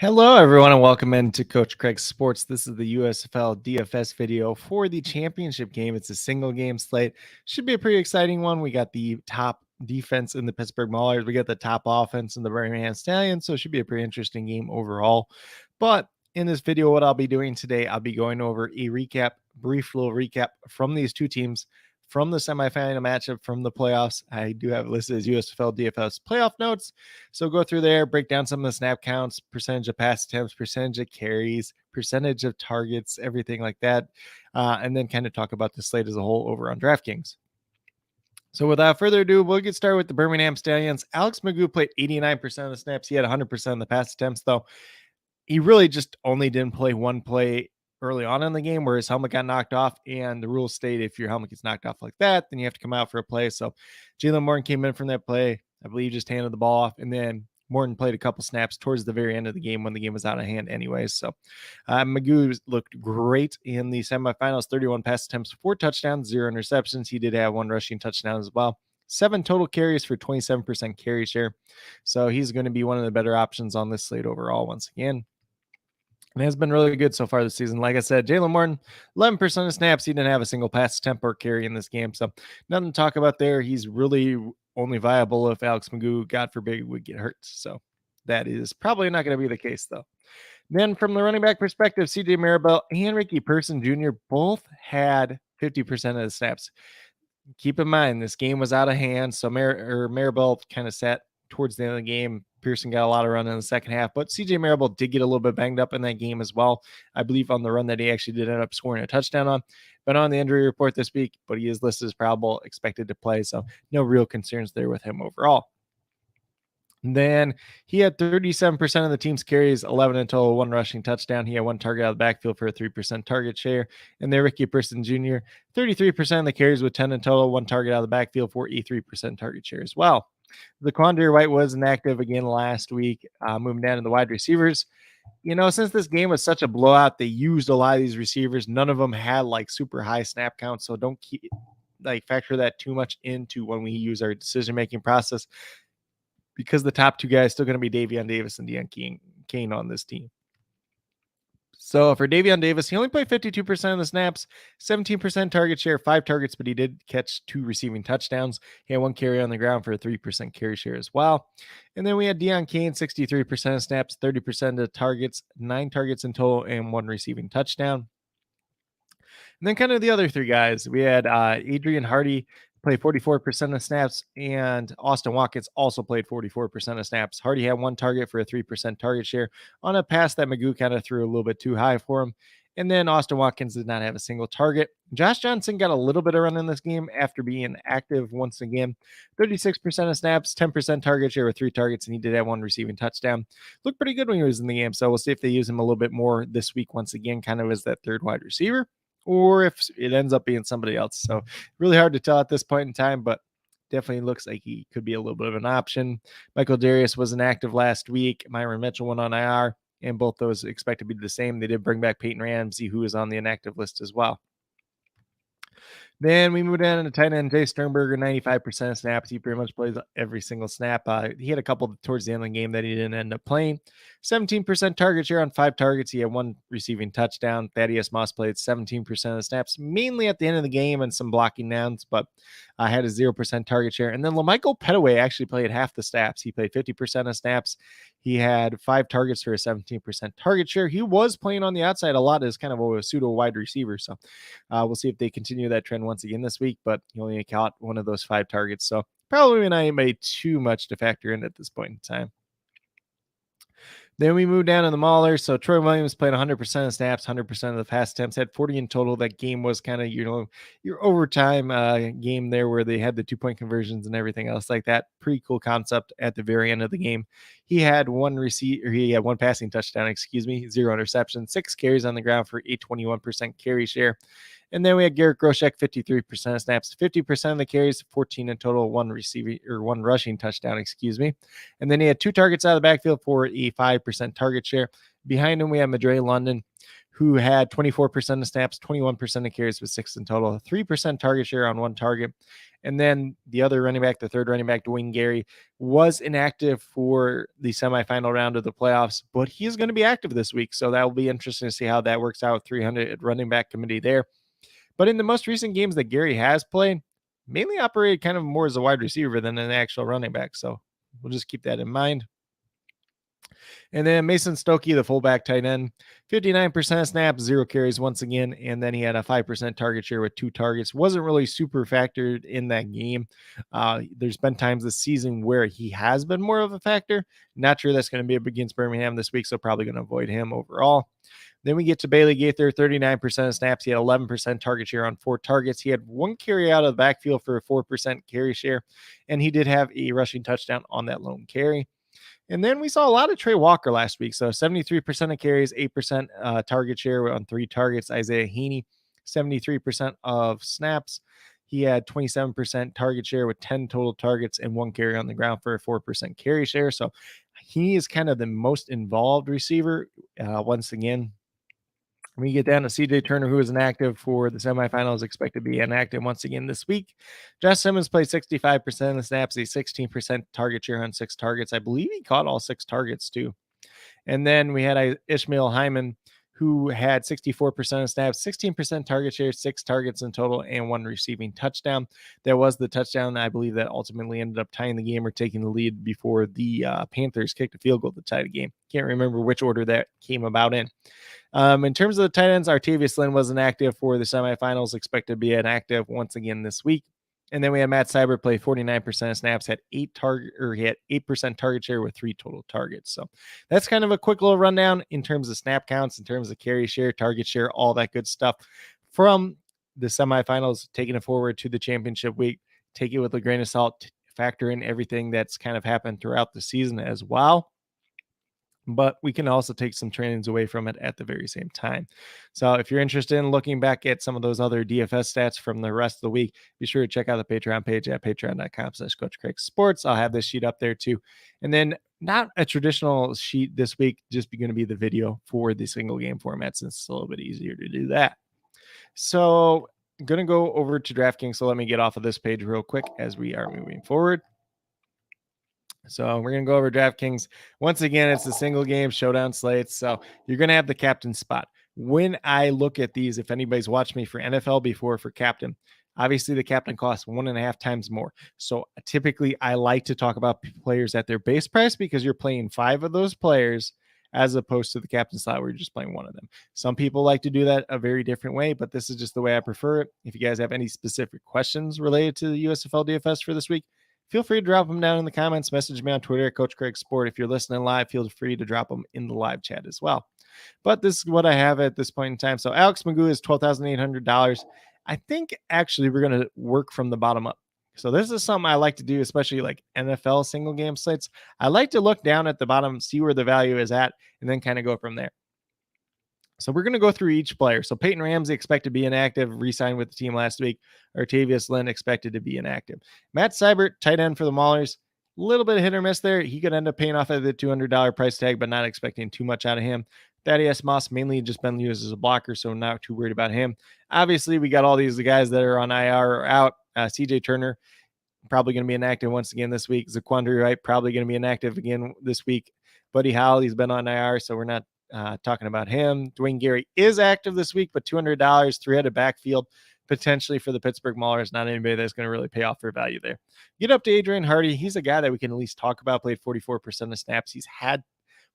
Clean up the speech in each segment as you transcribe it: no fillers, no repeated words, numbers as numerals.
Hello, everyone, and welcome into Coach Craig's Sports. This is the USFL DFS video for the championship game. It's a single game slate. Should be a pretty exciting one. We got the top defense in the Pittsburgh Maulers. We got the top offense in the Birmingham Stallions. So it should be a pretty interesting game overall. But in this video, what I'll be doing today, I'll be going over a brief little recap from these two teams, from the semifinal matchup, from the playoffs. I do have it listed as USFL DFS playoff notes. So go through there, break down some of the snap counts, percentage of pass attempts, percentage of carries, percentage of targets, everything like that. And then kind of talk about the slate as a whole over on DraftKings. So without further ado, we'll get started with the Birmingham Stallions. Alex Magoo played 89% of the snaps. He had 100% of the pass attempts, though. He really just only didn't play one play early on in the game where his helmet got knocked off, and the rules state if your helmet gets knocked off like that, then you have to come out for a play. So Jalen Morton came in from that play. I believe just handed the ball off, and then Morton played a couple snaps towards the very end of the game when the game was out of hand anyways. So Magoo looked great in the semifinals, 31 pass attempts, 4 touchdowns, 0 interceptions. He did have 1 rushing touchdown as well. 7 total carries for 27% carry share. So he's going to be one of the better options on this slate overall once again. And has been really good so far this season. Like I said, Jalen Morton, 11% of snaps. He didn't have a single pass attempt or carry in this game. So nothing to talk about there. He's really only viable if Alex Magoo, God forbid, would get hurt. So that is probably not going to be the case, though. Then from the running back perspective, CJ Maribel and Ricky Person Jr. both had 50% of the snaps. Keep in mind, this game was out of hand. So Maribel kind of sat towards the end of the game. Pearson got a lot of run in the second half, but CJ Maribel did get a little bit banged up in that game as well. I believe on the run that he actually did end up scoring a touchdown on. Been on the injury report this week, but he is listed as probable, expected to play. So no real concerns there with him overall. And then he had 37% of the team's carries, 11 in total, 1 rushing touchdown. He had 1 target out of the backfield for a 3% target share. And then Ricky Person Jr., 33% of the carries with 10 in total, 1 target out of the backfield for a 3% target share as well. The Quandre White was inactive again last week, moving down to the wide receivers. Since this game was such a blowout, they used a lot of these receivers. None of them had like super high snap counts, so don't factor that too much into when we use our decision-making process, because the top 2 guys are still going to be Davion Davis and Deon Cain on this team. So for Davion Davis, he only played 52% of the snaps, 17% target share, 5 targets, but he did catch 2 receiving touchdowns. He had 1 carry on the ground for a 3% carry share as well. And then we had Deon Cain, 63% of snaps, 30% of targets, 9 targets in total, and 1 receiving touchdown. And then kind of the other 3 guys, we had Adrian Hardy played 44% of snaps, and Austin Watkins also played 44% of snaps. Hardy had 1 target for a 3% target share on a pass that Magoo kind of threw a little bit too high for him. And then Austin Watkins did not have a single target. Josh Johnson got a little bit of run in this game after being active once again. 36% of snaps, 10% target share with 3 targets, and he did have 1 receiving touchdown. Looked pretty good when he was in the game, so we'll see if they use him a little bit more this week once again, kind of as that 3rd wide receiver, or if it ends up being somebody else. So really hard to tell at this point in time, but definitely looks like he could be a little bit of an option. Michael Darius was inactive last week. Myron Mitchell went on IR, and both those expect to be the same. They did bring back Peyton Ramsey, who is on the inactive list as well. Then we moved down to tight end Jay Sternberger, 95% of snaps. He pretty much plays every single snap. He had a couple towards the end of the game that he didn't end up playing. 17% target share on 5 targets. He had 1 receiving touchdown. Thaddeus Moss played 17% of the snaps, mainly at the end of the game and some blocking downs, but had a 0% target share. And then LaMichael Petaway actually played half the snaps. He played 50% of snaps. He had 5 targets for a 17% target share. He was playing on the outside a lot as kind of a pseudo wide receiver. So we'll see if they continue that trend once again this week, but he only caught 1 of those 5 targets. So probably not made too much to factor in at this point in time. Then we moved down to the Maulers. So Troy Williams played 100% of snaps, 100% of the pass attempts, had 40 in total. That game was kind of, your overtime game there where they had the 2-point conversions and everything else like that. Pretty cool concept at the very end of the game. He had 1 passing touchdown, 0 interceptions, 6 carries on the ground for a 21% carry share. And then we had Garrett Groshek, 53% of snaps, 50% of the carries, 14 in total, 1 rushing touchdown, And then he had 2 targets out of the backfield for a 5% target share. Behind him, we have Madre London, who had 24% of snaps, 21% of carries with 6 in total, 3% target share on 1 target. And then the other running back, the third running back, Dwayne Gary, was inactive for the semifinal round of the playoffs, but he's going to be active this week. So that will be interesting to see how that works out. 300 running back committee there. But in the most recent games that Gary has played, mainly operated kind of more as a wide receiver than an actual running back. So we'll just keep that in mind. And then Mason Stokey, the fullback tight end, 59% of snaps, 0 carries once again. And then he had a 5% target share with 2 targets. Wasn't really super factored in that game. There's been times this season where he has been more of a factor. Not sure that's going to be up against Birmingham this week, so probably going to avoid him overall. Then we get to Bailey Gaither, 39% of snaps. He had 11% target share on 4 targets. He had 1 carry out of the backfield for a 4% carry share, and he did have a rushing touchdown on that lone carry. And then we saw a lot of Trey Walker last week. So 73% of carries, 8% target share on 3 targets. Isaiah Heaney, 73% of snaps. He had 27% target share with 10 total targets and 1 carry on the ground for a 4% carry share. So he is kind of the most involved receiver. Once again, we get down to CJ Turner, who is inactive for the semifinals, expected to be inactive once again this week. Josh Simmons played 65% of the snaps, a 16% target share on 6 targets. I believe he caught all 6 targets too. And then we had Ishmael Hyman, who had 64% of snaps, 16% target share, 6 targets in total, and 1 receiving touchdown. That was the touchdown, I believe, that ultimately ended up tying the game or taking the lead before the Panthers kicked a field goal to tie the game. Can't remember which order that came about in. In terms of the tight ends, Artavius Lynn was inactive for the semifinals, expected to be inactive once again this week. And then we had Matt Seibert play 49% of snaps, had 8% target share with 3 total targets. So that's kind of a quick little rundown in terms of snap counts, in terms of carry share, target share, all that good stuff from the semifinals, taking it forward to the championship week. Take it with a grain of salt, factor in everything that's kind of happened throughout the season as well. But we can also take some trainings away from it at the very same time. So if you're interested in looking back at some of those other DFS stats from the rest of the week, be sure to check out the Patreon page at patreon.com/CoachCraigSports. I'll have this sheet up there too. And then not a traditional sheet this week, just going to be the video for the single game format, since it's a little bit easier to do that. So I'm going to go over to DraftKings. So let me get off of this page real quick as we are moving forward. So we're going to go over DraftKings. Once again, it's a single game showdown slate. So you're going to have the captain spot. When I look at these, if anybody's watched me for NFL before for captain, obviously the captain costs 1.5 times more. So typically I like to talk about players at their base price, because you're playing 5 of those players as opposed to the captain slot where you're just playing 1 of them. Some people like to do that a very different way, but this is just the way I prefer it. If you guys have any specific questions related to the USFL DFS for this week, feel free to drop them down in the comments. Message me on Twitter at Coach Craig Sport. If you're listening live, feel free to drop them in the live chat as well. But this is what I have at this point in time. So Alex Magoo is $12,800. I think actually we're going to work from the bottom up. So this is something I like to do, especially like NFL single game slates. I like to look down at the bottom, see where the value is at, and then kind of go from there. So we're going to go through each player. So Peyton Ramsey expected to be inactive, re-signed with the team last week. Artavius Lynn expected to be inactive. Matt Seibert, tight end for the Maulers, a little bit of hit or miss there. He could end up paying off at the $200 price tag, but not expecting too much out of him. Thaddeus Moss mainly just been used as a blocker, so not too worried about him. Obviously, we got all these guys that are on IR or out. CJ Turner, probably going to be inactive once again this week. Zaquandre Wright, probably going to be inactive again this week. Buddy Howell, he's been on IR, so we're not talking about him. Dwayne Gary is active this week, but $200, 3-headed backfield, potentially for the Pittsburgh Maulers. Not anybody that's going to really pay off for value there. Get up to Adrian Hardy. He's a guy that we can at least talk about. Played 44% of snaps. He's had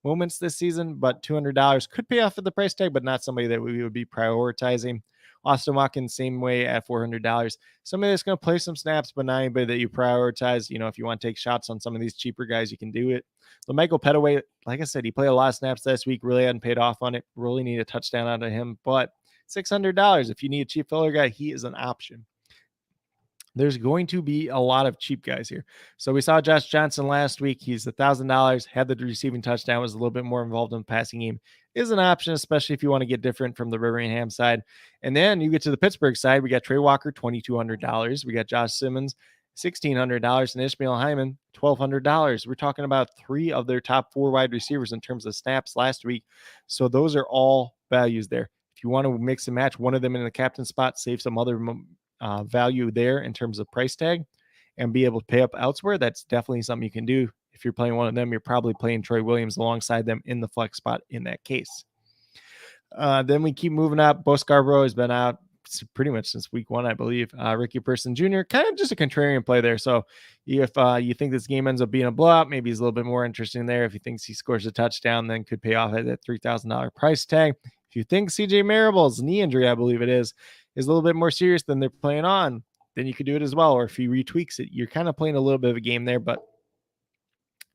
moments this season, but $200 could pay off at the price tag, but not somebody that we would be prioritizing. Austin Watkins, same way at $400. Somebody that's going to play some snaps, but not anybody that you prioritize. You know, if you want to take shots on some of these cheaper guys, you can do it. Michael Petaway, like I said, he played a lot of snaps last week, really hadn't paid off on it. Really need a touchdown out of him, but $600. If you need a cheap filler guy, he is an option. There's going to be a lot of cheap guys here. So we saw Josh Johnson last week. He's $1,000, had the receiving touchdown, was a little bit more involved in the passing game. Is an option, especially if you want to get different from the Birmingham side. And then you get to the Pittsburgh side. We got Trey Walker, $2,200. We got Josh Simmons, $1,600, and Ishmael Hyman, $1,200. We're talking about 3 of their top 4 wide receivers in terms of snaps last week. So those are all values there. If you want to mix and match one of them in the captain spot, save some other value there in terms of price tag and be able to pay up elsewhere, that's definitely something you can do. If you're playing one of them, you're probably playing Troy Williams alongside them in the flex spot in that case. Then we keep moving up. Bo Scarborough has been out pretty much since week 1, I believe. Ricky Person Jr., kind of just a contrarian play there. So if you think this game ends up being a blowout, maybe he's a little bit more interesting there. If he thinks he scores a touchdown, then could pay off at that $3,000 price tag. If you think CJ Marable's knee injury, I believe it is a little bit more serious than they're playing on, then you could do it as well. Or if he retweaks it, you're kind of playing a little bit of a game there, but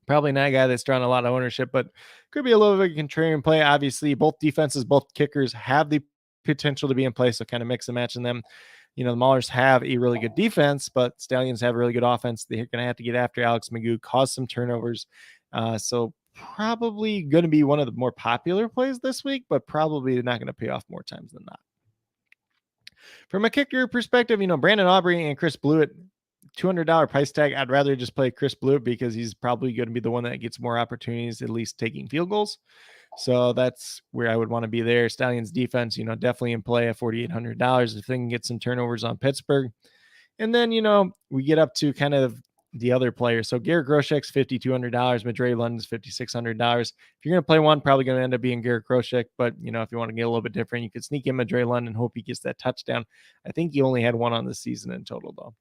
probably not a guy that's drawn a lot of ownership, but could be a little bit of a contrarian play. Obviously, both defenses, both kickers have the potential to be in play, so kind of mix and match in them. The Maulers have a really good defense, but Stallions have a really good offense. They're going to have to get after Alex McGough, cause some turnovers. So probably going to be one of the more popular plays this week, but probably not going to pay off more times than not. From a kicker perspective, Brandon Aubrey and Chris Blewett, $200 price tag. I'd rather just play Chris Blewett because he's probably going to be the one that gets more opportunities, at least taking field goals. So that's where I would want to be there. Stallions defense, definitely in play at $4,800 if they can get some turnovers on Pittsburgh. And then, we get up to kind of the other players. So Garrett Groshek's $5,200, Madre London's $5,600. If you're going to play one, probably going to end up being Garrett Groshek. But, if you want to get a little bit different, you could sneak in Madre London and hope he gets that touchdown. I think he only had one on the season in total, though.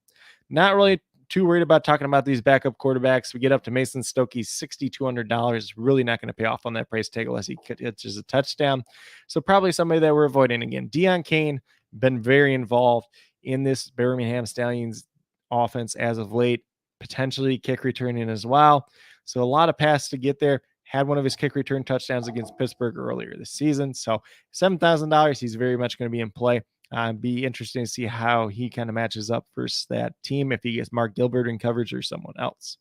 Not really too worried about talking about these backup quarterbacks. We get up to Mason Stokey's $6,200. Really not going to pay off on that price tag unless he catches a touchdown. So probably somebody that we're avoiding again. Deion Kane, been very involved in this Birmingham Stallions offense as of late, potentially kick returning as well. So a lot of pass to get there. Had one of his kick return touchdowns against Pittsburgh earlier this season. So $7,000, he's very much going to be in play. Be interesting to see how he kind of matches up versus that team, if he gets Mark Gilbert in coverage or someone else.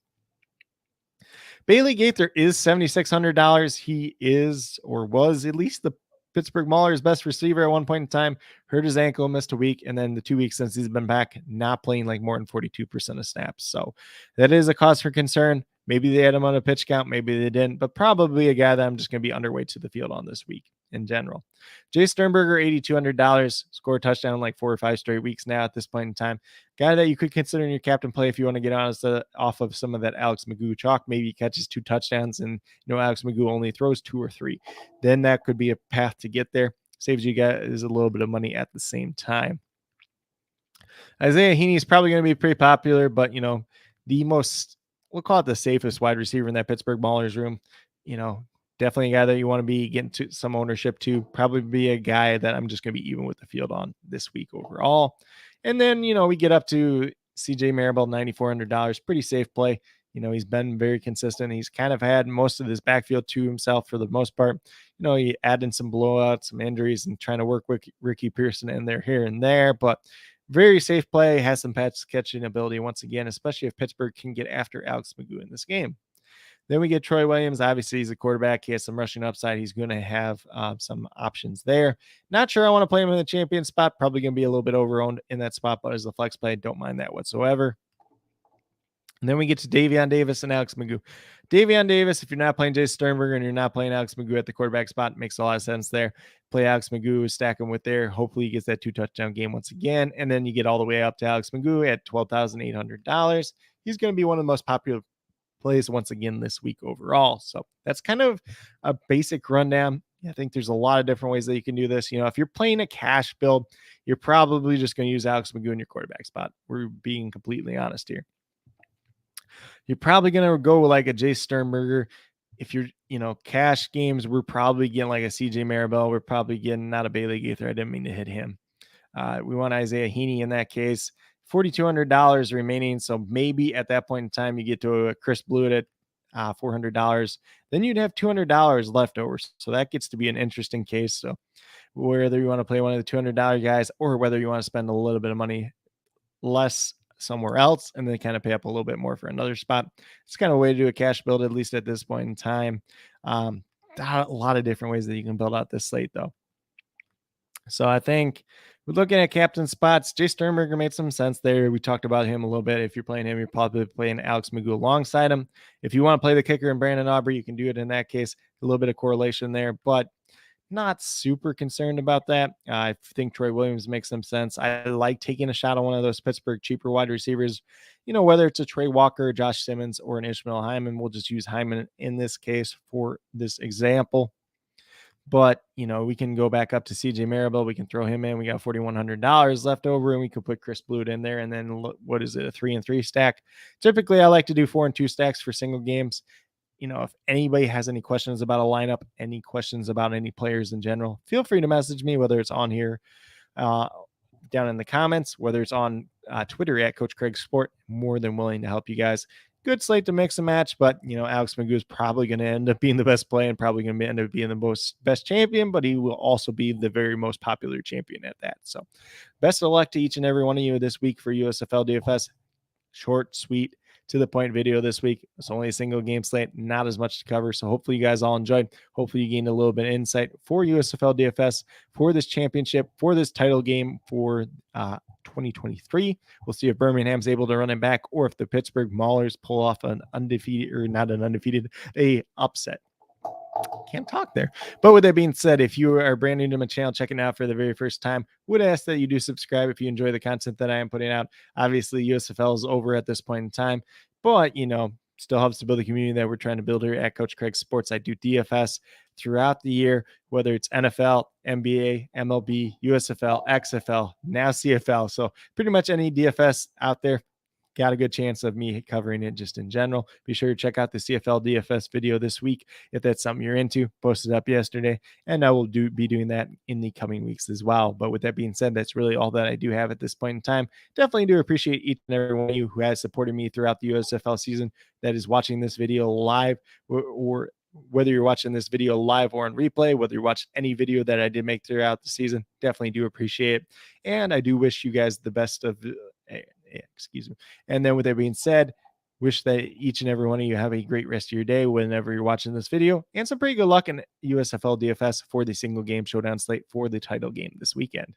Bailey Gaither is $7,600. He is, or was at least, the Pittsburgh Maulers' best receiver at one point in time. Hurt his ankle, missed a week, and then the 2 weeks since he's been back, not playing like more than 42% of snaps. So that is a cause for concern. Maybe they had him on a pitch count, maybe they didn't, but probably a guy that I'm just going to be underweight to the field on this week in general. Jay Sternberger, $8,200, scored a touchdown like 4 or 5 straight weeks now at this point in time. Guy that you could consider in your captain play if you want to get honest off of some of that Alex McGough chalk. Maybe he catches 2 touchdowns and Alex McGough only throws 2 or 3. Then that could be a path to get there. Saves you guys a little bit of money at the same time. Isaiah Heaney is probably going to be pretty popular, but the most, we'll call it the safest wide receiver in that Pittsburgh Maulers room. Definitely a guy that you want to be getting to some ownership to. Probably be a guy that I'm just going to be even with the field on this week overall. And then, we get up to CJ Marable, $9,400. Pretty safe play. He's been very consistent. He's kind of had most of this backfield to himself for the most part. He added some blowouts, some injuries, and trying to work with Ricky Pearson in there here and there. But very safe play, has some pass catching ability once again, especially if Pittsburgh can get after Alex McGough in this game. Then we get Troy Williams. Obviously, he's a quarterback. He has some rushing upside. He's going to have some options there. Not sure I want to play him in the champion spot. Probably going to be a little bit overowned in that spot, but as a flex play, don't mind that whatsoever. And then we get to Davion Davis and Alex McGough. Davion Davis, if you're not playing Jay Sternberger and you're not playing Alex McGough at the quarterback spot, makes a lot of sense there. Play Alex McGough, stack him with there. Hopefully he gets that 2 touchdown game once again. And then you get all the way up to Alex McGough at $12,800. He's going to be one of the most popular plays once again this week overall. So that's kind of a basic rundown. I think there's a lot of different ways that you can do this. If you're playing a cash build, you're probably just going to use Alex McGough in your quarterback spot. We're being completely honest here. You're probably going to go with like a Jay Sternberger. If you're, cash games, we're probably getting like a CJ Marable. We're probably getting not a Bailey Gaither. I didn't mean to hit him. We want Isaiah Heaney in that case. $4,200 remaining. So maybe at that point in time, you get to a Chris Blewett at $400. Then you'd have $200 left over. So that gets to be an interesting case. So whether you want to play one of the $200 guys or whether you want to spend a little bit of money less somewhere else and then kind of pay up a little bit more for another spot. It's kind of a way to do a cash build, at least at this point in time. A lot of different ways that you can build out this slate, though. So I think we're looking at captain spots. Jay Sternberger made some sense there. We talked about him a little bit. If you're playing him, you're probably playing Alex McGough alongside him. If you want to play the kicker and Brandon Aubrey, you can do it in that case. A little bit of correlation there. But Not super concerned about that. I think Troy Williams makes some sense. I like taking a shot on one of those Pittsburgh cheaper wide receivers, whether it's a Trey Walker, Josh Simmons, or an Ishmael Hyman. We'll just use Hyman in this case for this example. But, we can go back up to CJ Marable. We can throw him in. We got $4,100 left over, and we could put Chris Blute in there. And then, what is it, a 3-and-3 stack? Typically, I like to do 4-and-2 stacks for single games. If anybody has any questions about a lineup, any questions about any players in general, feel free to message me, whether it's on here down in the comments, whether it's on Twitter at Coach Craig Sport. More than willing to help you guys. Good slate to mix and match, but Alex Magoo is probably going to end up being the best play and probably going to end up being the best champion, but he will also be the very most popular champion at that. So best of luck to each and every one of you this week for USFL DFS. Short, sweet, to the point video this week. It's only a single game slate, not as much to cover. So hopefully you guys all enjoyed. Hopefully you gained a little bit of insight for USFL DFS, for this championship, for this title game for 2023. We'll see if Birmingham's able to run it back or if the Pittsburgh Maulers pull off an upset. Can't talk there. But with that being said, if you are brand new to my channel, checking out for the very first time, would ask that you do subscribe if you enjoy the content that I am putting out. Obviously, USFL is over at this point in time, but still helps to build a community that we're trying to build here at Coach Craig Sports. I do DFS throughout the year, whether it's NFL, NBA, MLB, USFL, XFL, now CFL. So pretty much any DFS out there, got a good chance of me covering it just in general. Be sure to check out the CFL DFS video this week if that's something you're into. Posted up yesterday, and I will be doing that in the coming weeks as well. But with that being said, that's really all that I do have at this point in time. Definitely do appreciate each and every one of you who has supported me throughout the USFL season, that is watching this video live, or whether you're watching this video live or on replay, whether you're watching any video that I did make throughout the season. Definitely do appreciate it. And I do wish you guys the best of excuse me. And then with that being said, wish that each and every one of you have a great rest of your day whenever you're watching this video, and some pretty good luck in USFL DFS for the single game showdown slate for the title game this weekend.